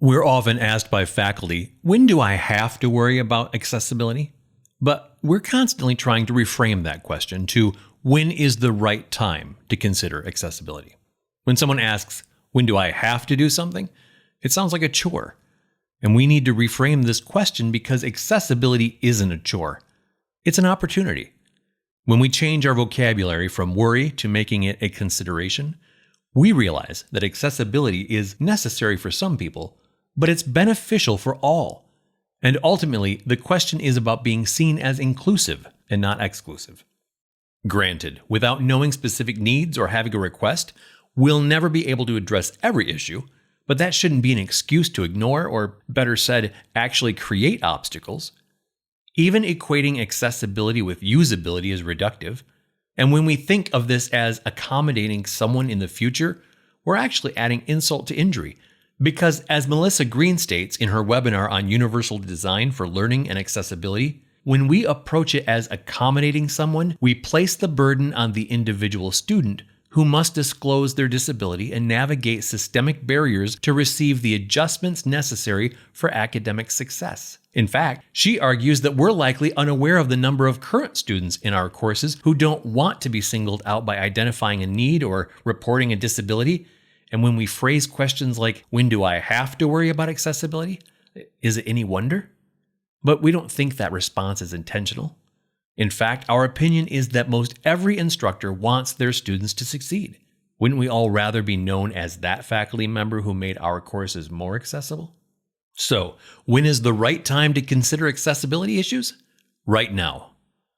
We're often asked by faculty, when do I have to worry about accessibility? But we're constantly trying to reframe that question to when is the right time to consider accessibility? When someone asks, when do I have to do something? It sounds like a chore. And we need to reframe this question because accessibility isn't a chore. It's an opportunity. When we change our vocabulary from worry to making it a consideration, we realize that accessibility is necessary for some people, but it's beneficial for all. And ultimately, the question is about being seen as inclusive and not exclusive. Granted, without knowing specific needs or having a request, we'll never be able to address every issue, but that shouldn't be an excuse to ignore, or better said, actually create obstacles. Even equating accessibility with usability is reductive, and when we think of this as accommodating someone in the future, we're actually adding insult to injury. Because as Melissa Green states in her webinar on universal design for learning and accessibility, when we approach it as accommodating someone, we place the burden on the individual student who must disclose their disability and navigate systemic barriers to receive the adjustments necessary for academic success. In fact, she argues that we're likely unaware of the number of current students in our courses who don't want to be singled out by identifying a need or reporting a disability. And when we phrase questions like, when do I have to worry about accessibility? Is it any wonder? But we don't think that response is intentional. In fact, our opinion is that most every instructor wants their students to succeed. Wouldn't we all rather be known as that faculty member who made our courses more accessible? So, when is the right time to consider accessibility issues? Right now.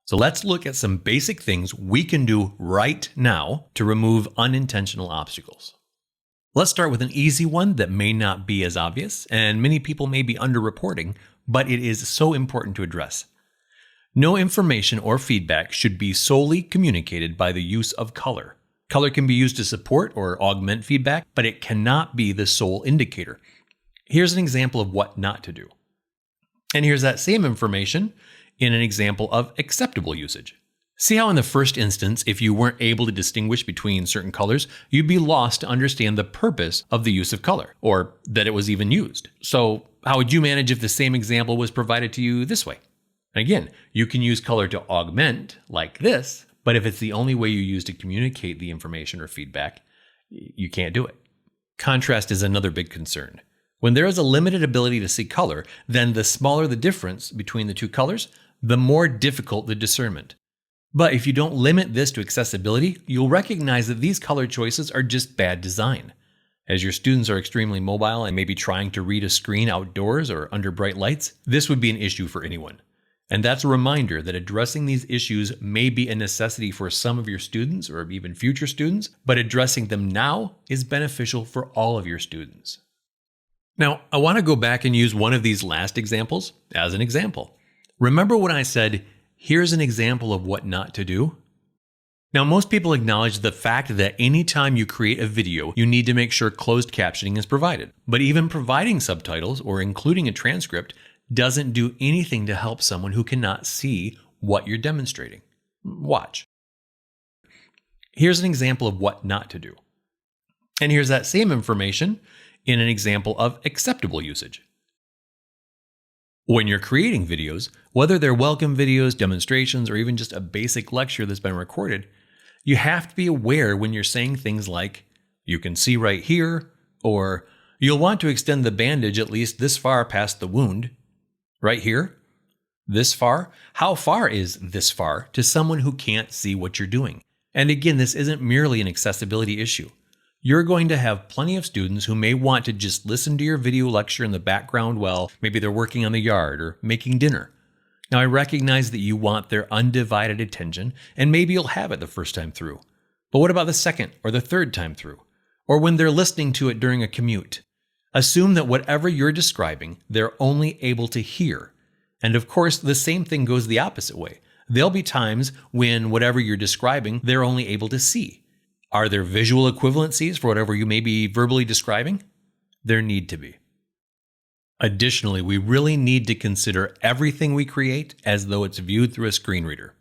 So let's look at some basic things we can do right now to remove unintentional obstacles. Let's start with an easy one that may not be as obvious, and many people may be underreporting, but it is so important to address. No information or feedback should be solely communicated by the use of color. Color can be used to support or augment feedback, but it cannot be the sole indicator. Here's an example of what not to do. And here's that same information in an example of acceptable usage. See how in the first instance, if you weren't able to distinguish between certain colors, you'd be lost to understand the purpose of the use of color, or that it was even used. So how would you manage if the same example was provided to you this way? Again, you can use color to augment, like this, but if it's the only way you use to communicate the information or feedback, you can't do it. Contrast is another big concern. When there is a limited ability to see color, then the smaller the difference between the two colors, the more difficult the discernment. But if you don't limit this to accessibility, you'll recognize that these color choices are just bad design. As your students are extremely mobile and may be trying to read a screen outdoors or under bright lights, this would be an issue for anyone. And that's a reminder that addressing these issues may be a necessity for some of your students or even future students, but addressing them now is beneficial for all of your students. Now, I want to go back and use one of these last examples as an example. Remember when I said, here's an example of what not to do? Now, most people acknowledge the fact that anytime you create a video, you need to make sure closed captioning is provided. But even providing subtitles or including a transcript doesn't do anything to help someone who cannot see what you're demonstrating. Watch. Here's an example of what not to do. And here's that same information in an example of acceptable usage. When you're creating videos, whether they're welcome videos, demonstrations, or even just a basic lecture that's been recorded, you have to be aware when you're saying things like, you can see right here, or you'll want to extend the bandage at least this far past the wound. Right here? This far? How far is this far to someone who can't see what you're doing? And again, this isn't merely an accessibility issue. You're going to have plenty of students who may want to just listen to your video lecture in the background while maybe they're working on the yard or making dinner. Now, I recognize that you want their undivided attention, and maybe you'll have it the first time through. But what about the second or the third time through? Or when they're listening to it during a commute? Assume that whatever you're describing, they're only able to hear. And of course, the same thing goes the opposite way. There'll be times when whatever you're describing, they're only able to see. Are there visual equivalencies for whatever you may be verbally describing? There need to be. Additionally, we really need to consider everything we create as though it's viewed through a screen reader.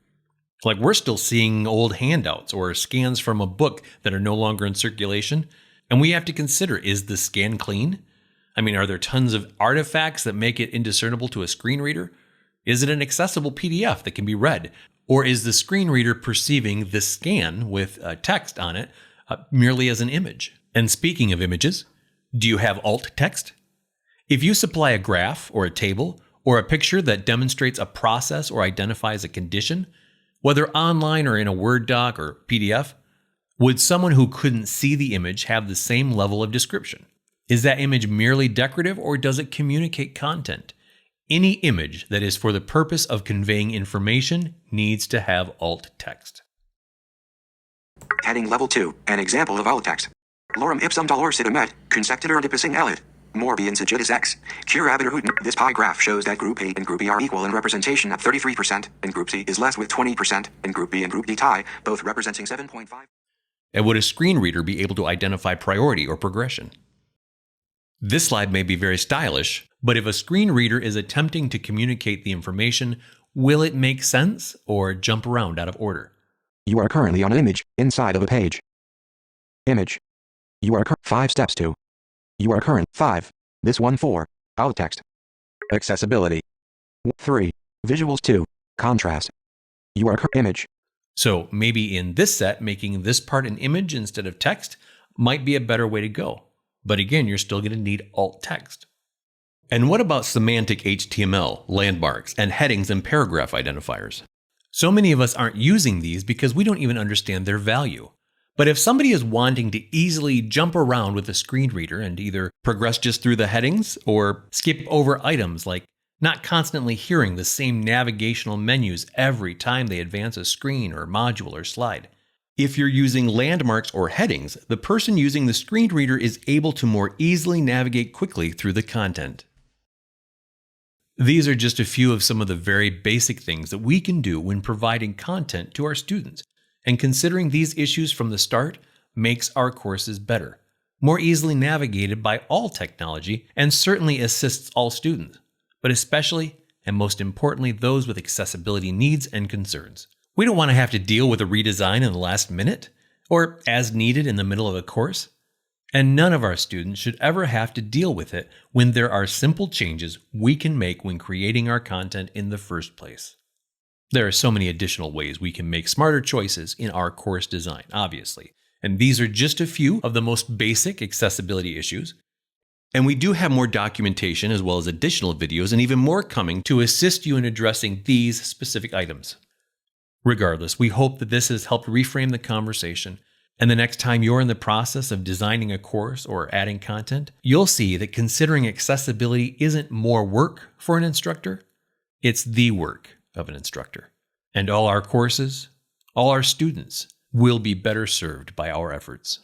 Like we're still seeing old handouts or scans from a book that are no longer in circulation, and we have to consider, is the scan clean? I mean, are there tons of artifacts that make it indiscernible to a screen reader? Is it an accessible PDF that can be read? Or is the screen reader perceiving the scan with text on it merely as an image? And speaking of images, do you have alt text? If you supply a graph or a table or a picture that demonstrates a process or identifies a condition, whether online or in a Word doc or PDF, would someone who couldn't see the image have the same level of description? Is that image merely decorative or does it communicate content? Any image that is for the purpose of conveying information needs to have alt text. Heading Level 2, an example of alt text. Lorem ipsum dolor situm et, consectetur dipissing elit. Morbian sagitus X. Curabiter Hooten. This pie graph shows that Group A and Group B are equal in representation at 33%, and Group C is less with 20%, and Group B and Group D tie, both representing 7.5. And would a screen reader be able to identify priority or progression? This slide may be very stylish, but if a screen reader is attempting to communicate the information, will it make sense or jump around out of order? You are currently on an image inside of a page. Image. You are 5 steps to. You are current 5. This one 4. Alt text. Accessibility. 3. Visuals 2. Contrast. You are image. So maybe in this set, making this part an image instead of text might be a better way to go. But again, you're still going to need alt text. And what about semantic HTML, landmarks, and headings and paragraph identifiers? So many of us aren't using these because we don't even understand their value. But if somebody is wanting to easily jump around with a screen reader and either progress just through the headings or skip over items, like not constantly hearing the same navigational menus every time they advance a screen or module or slide, if you're using landmarks or headings, the person using the screen reader is able to more easily navigate quickly through the content. These are just a few of some of the very basic things that we can do when providing content to our students. And considering these issues from the start makes our courses better, more easily navigated by all technology, and certainly assists all students, but especially and most importantly those with accessibility needs and concerns. We don't want to have to deal with a redesign in the last minute or as needed in the middle of a course, and none of our students should ever have to deal with it when there are simple changes we can make when creating our content in the first place. There are so many additional ways we can make smarter choices in our course design, obviously, and these are just a few of the most basic accessibility issues. And we do have more documentation as well as additional videos and even more coming to assist you in addressing these specific items. Regardless, we hope that this has helped reframe the conversation, and the next time you're in the process of designing a course or adding content, you'll see that considering accessibility isn't more work for an instructor, it's the work of an instructor. And all our courses, all our students will be better served by our efforts.